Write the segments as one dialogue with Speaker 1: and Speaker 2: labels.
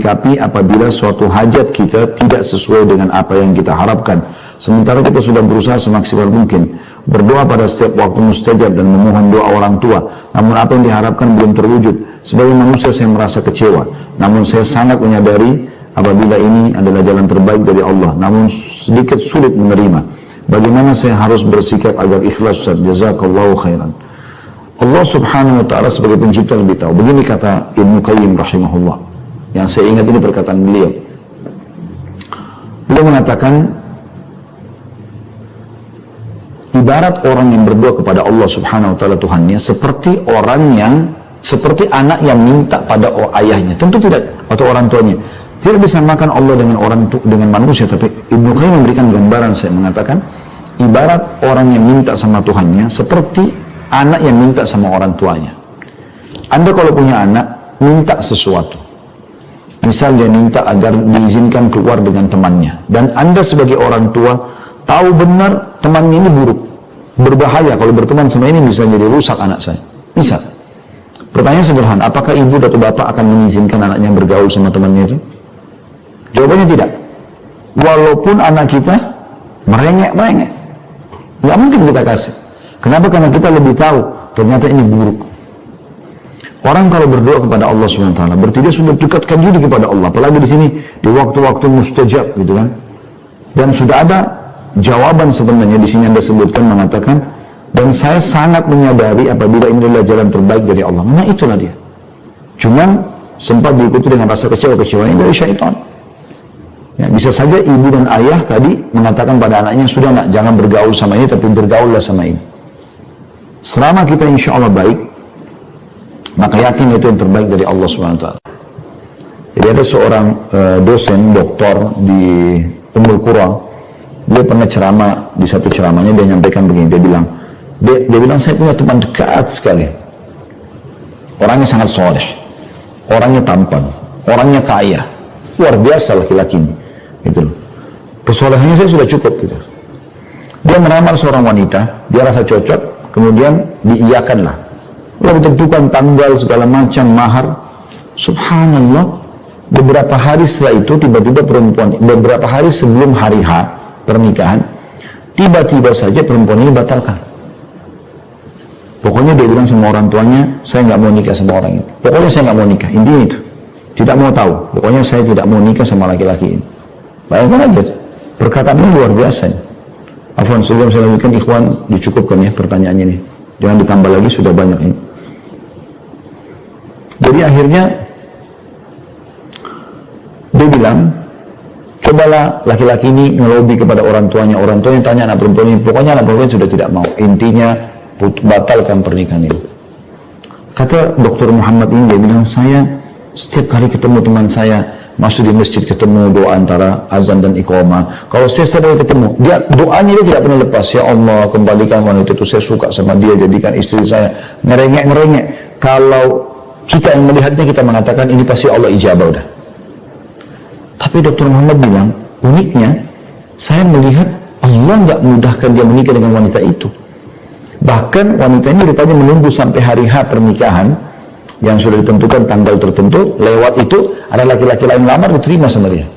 Speaker 1: menyikapi apabila suatu hajat kita tidak sesuai dengan apa yang kita harapkan. Sementara kita sudah berusaha semaksimal mungkin. Berdoa pada setiap waktu mustajab dan memohon doa orang tua. Namun apa yang diharapkan belum terwujud. Sebagai manusia saya merasa kecewa. Namun saya sangat menyadari apabila ini adalah jalan terbaik dari Allah. Namun sedikit sulit menerima. Bagaimana saya harus bersikap agar ikhlas? Jazakallahu khairan. Allah subhanahu wa ta'ala sebagai pencipta lebih tahu. Begini kata Ibnu Qayyim rahimahullah. Yang saya ingat ini perkataan beliau. Beliau mengatakan, ibarat orang yang berdoa kepada Allah subhanahu wa ta'ala Tuhannya, seperti anak yang minta pada ayahnya. Tentu tidak, atau orang tuanya. Tidak disamakan Allah dengan manusia, tapi Ibnu Qayyim memberikan gambaran, saya mengatakan, ibarat orang yang minta sama Tuhannya, seperti anak yang minta sama orang tuanya. Anda kalau punya anak, minta sesuatu. Misal dia minta agar diizinkan keluar dengan temannya. Dan Anda sebagai orang tua, tahu benar temannya ini buruk. Berbahaya, kalau berteman sama ini bisa jadi rusak anak saya. Misal. Pertanyaan sederhana, apakah ibu atau bapak akan mengizinkan anaknya bergaul sama temannya itu? Jawabannya tidak. Walaupun anak kita merengek. Nggak mungkin kita kasih. Kenapa? Karena kita lebih tahu, ternyata ini buruk. Orang kalau berdoa kepada Allah SWT, berarti dia sudah dekatkan diri kepada Allah. Apalagi di sini, di waktu-waktu mustajab, gitu kan. Dan sudah ada jawaban sebenarnya, di sini Anda sebutkan, mengatakan, dan saya sangat menyadari apabila ini adalah jalan terbaik dari Allah. Nah itulah dia. Cuman sempat diikuti dengan rasa kecewa ini dari syaitan. Ya, bisa saja ibu dan ayah tadi mengatakan pada anaknya, sudah nak, jangan bergaul sama ini, tapi bergaullah sama ini. Selama kita insya Allah baik, maka yakin itu yang terbaik dari Allah SWT. Jadi ada seorang dosen, doktor di Ummul Qura, dia pernah ceramah, di satu ceramahnya dia nyampaikan begini, dia bilang saya punya teman dekat sekali, orangnya sangat soleh, orangnya tampan, orangnya kaya, luar biasa laki-laki ini, gitu loh. Kesolehannya saya sudah cukup, gitu. Dia melamar seorang wanita, dia rasa cocok, kemudian diiyakanlah. Lalu ditentukan tanggal segala macam mahar. Subhanallah, beberapa hari setelah itu tiba-tiba perempuan, beberapa hari sebelum hari H pernikahan, tiba-tiba saja perempuan ini batalkan. Pokoknya dia bilang sama orang tuanya, saya nggak mau nikah sama orang ini. Pokoknya saya nggak mau nikah. Intinya itu, tidak mau tahu. Pokoknya saya tidak mau nikah sama laki-laki ini. Bayangkan aja, perkataan ini luar biasa. Afwan, sebelum saya lanjutkan, ikhwan, dicukupkan ya pertanyaannya ini. Jangan ditambah lagi, sudah banyak ini. Jadi akhirnya dia bilang, cobalah laki-laki ini ngelobi kepada orang tuanya tanya anak perempuan ini, pokoknya anak perempuan sudah tidak mau. Intinya batalkan pernikahan ini. Kata Dr. Muhammad ini, dia bilang, saya setiap kali ketemu teman saya, masuk di masjid ketemu doa antara azan dan iqamah. Kalau setiap kali ketemu, doanya dia tidak pernah lepas. Ya Allah, kembalikan wanita itu, saya suka sama dia, jadikan istri saya. Ngerengek. Kalau kita yang melihatnya, kita mengatakan ini pasti Allah ijabah udah. Tapi Dr. Muhammad bilang, uniknya, saya melihat Allah nggak mudahkan dia menikah dengan wanita itu. Bahkan wanita ini rupanya menunggu sampai hari H pernikahan, yang sudah ditentukan tanggal tertentu, lewat itu ada laki-laki lain lamar, diterima sama dia.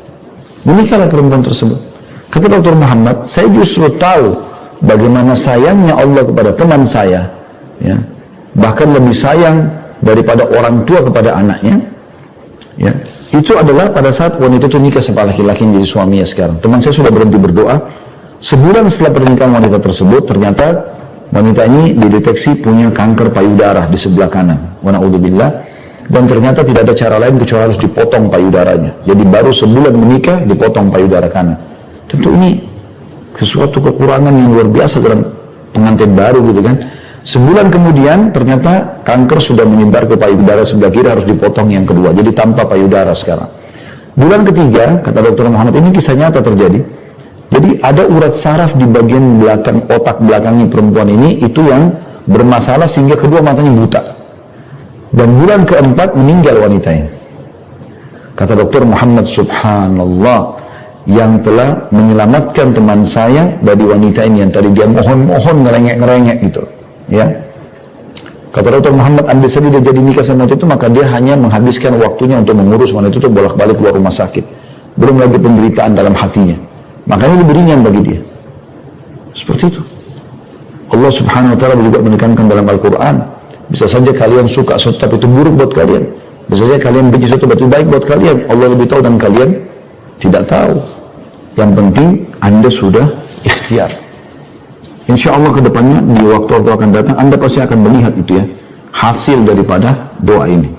Speaker 1: Menikahlah perempuan tersebut. Kata Dr. Muhammad, saya justru tahu bagaimana sayangnya Allah kepada teman saya, ya, bahkan lebih sayang daripada orang tua kepada anaknya, ya. Itu adalah pada saat wanita itu nikah sama laki-laki yang jadi suaminya sekarang. Teman saya sudah berhenti berdoa. Sebulan setelah pernikahan wanita tersebut, ternyata wanita ini dideteksi punya kanker payudara di sebelah kanan. Wa na'udzubillah. Dan ternyata tidak ada cara lain kecuali harus dipotong payudaranya. Jadi baru sebulan menikah, dipotong payudara kanan. Tentu ini sesuatu kekurangan yang luar biasa dalam pengantin baru, gitu kan. Sebulan kemudian ternyata kanker sudah menyebar ke payudara sebelah kiri, harus dipotong yang kedua. Jadi tanpa payudara sekarang. Bulan ketiga, kata Dr. Muhammad, ini kisah nyata terjadi. Jadi ada urat saraf di bagian belakang, otak belakangnya perempuan ini, itu yang bermasalah sehingga kedua matanya buta. Dan bulan keempat meninggal wanita ini. Kata Dr. Muhammad, subhanallah, yang telah menyelamatkan teman saya dari wanita ini yang tadi dia mohon-mohon ngerengek-ngerengek gitu. Ya, Kata Dr. Muhammad, andai saja dia jadi nikah sama wanita itu, maka dia hanya menghabiskan waktunya untuk mengurus wanita itu bolak-balik keluar rumah sakit. Belum lagi penderitaan dalam hatinya. Makanya lebih ringan bagi dia. Seperti itu. Allah subhanahu wa ta'ala juga menekankan dalam Al-Quran, bisa saja kalian suka sesuatu tapi itu buruk buat kalian. Bisa saja kalian benci sesuatu tapi itu baik buat kalian. Allah lebih tahu dan kalian tidak tahu. Yang penting Anda sudah ikhtiar. Insya Allah kedepannya di waktu-waktu akan datang Anda pasti akan melihat itu ya, hasil daripada doa ini.